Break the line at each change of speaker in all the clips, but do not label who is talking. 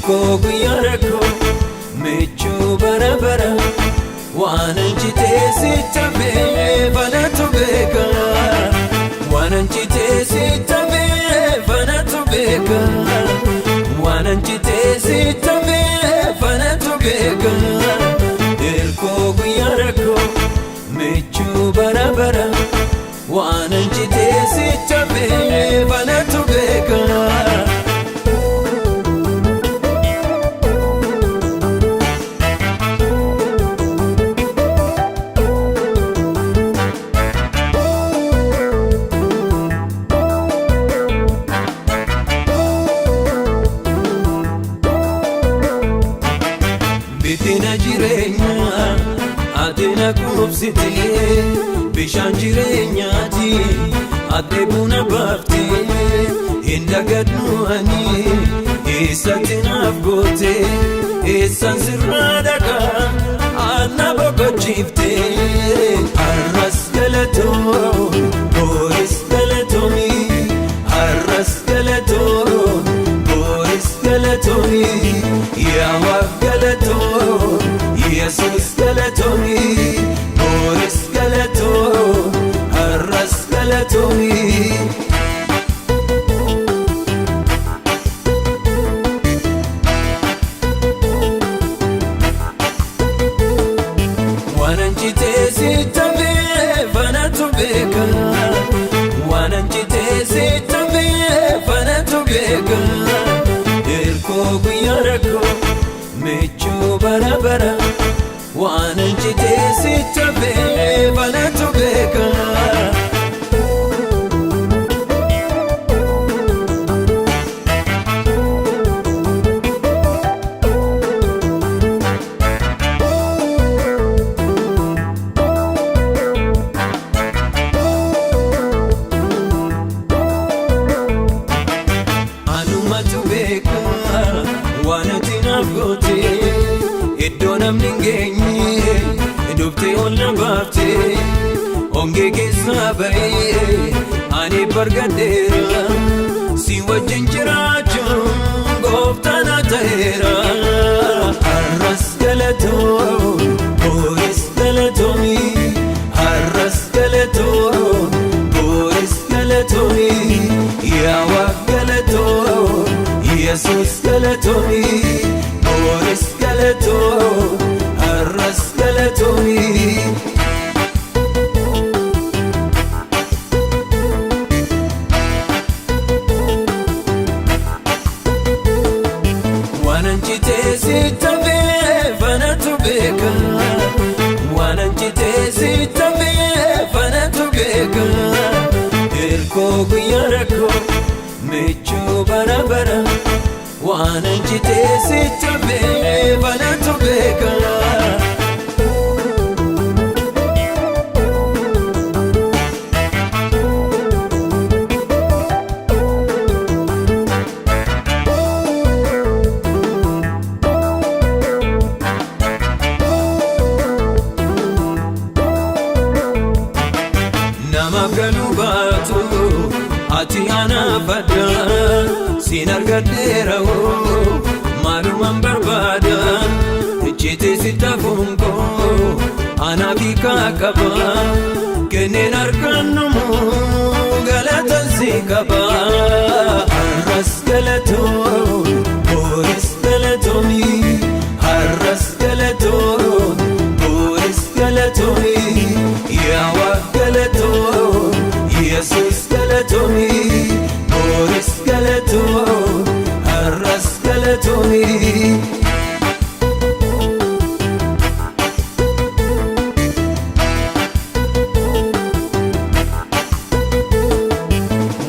Irko guyyaa rakkoo michuu bara bara waan anjitee sitamee banatu beeka waan anjitee sitamee banatu beeka waan anjitee sitamee banatu beeka Irko guyyaa rakkoo michuu bara bara waan anjitee sitamee banatu beeka Bitina jireenya adina kubsite bishaan jireenyaati adde buna baafte hinda gadnuani eessatti naaf goote eessan sirraa dhagaa anna boqochiifte har'as galatoo booris galatoomi har'as galatoo booris galatoomi yaa Waaq galatoo Yesus galatoomi booris galatoo har'as galatoomi waan anjitee sitamee banatu beeka waan anjitee sitamee banatu beeka Irko guyyaa rakkoo michuu bara bara waan anjitee sitamee banatu beeka anumatu beeka waan ati naaf goote iddoo namni hin geenye dhuftee ol na baafte hongee keessaa ba'ee ani bargadheera si wajjin jiraachuun gooftaa na ta'eera har'as galatoo booris galatoomi har'as galatoo booris galatoomi yaa Waaq galatoo Yesus galatoomi booris galatoo har'as galatoomi waan anjitee sitamee banatu beeka waan anjitee sitamee banatu beeka Irko guyyaa rakkoo michuu bara bara waan anjitee sitamee banatu beeka namaaf galuu baatu ati anaaf adda siin argadheera maalumaan barbaada icciitii sitti hafuun koo anaaf hiikaa qaba kenneen argannumu galatan si qaba har'as galatoo booris galatoomi har'as galatoo booris galatoomi yaa Waaq galatoo Yesus galatoomi booris galatoo har'as galatoomi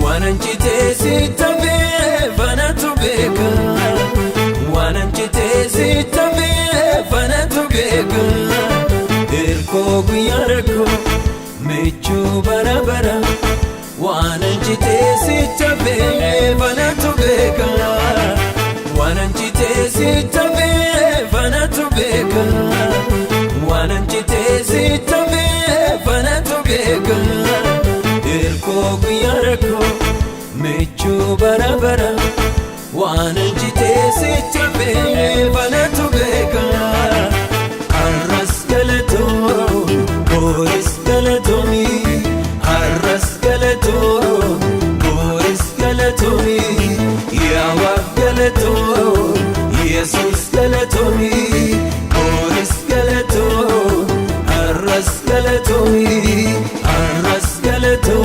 waan anjitee sitamee banatu beeka waan anjitee sitamee banatu beeka Irko guyyaa rakkoo michuu bara bara waan anjitee sitamee banatu beeka waan anjitee sitamee banatu beeka waan anjitee sitamee banatu beeka Irko guyyaa rakkoo michuu bara bara waan anjitee sitamee tafe fanatu beeka arras galato boris galatomi arras galato boris galatomi yawa galato Jesus galatomi boris galato arras galatomi arras galato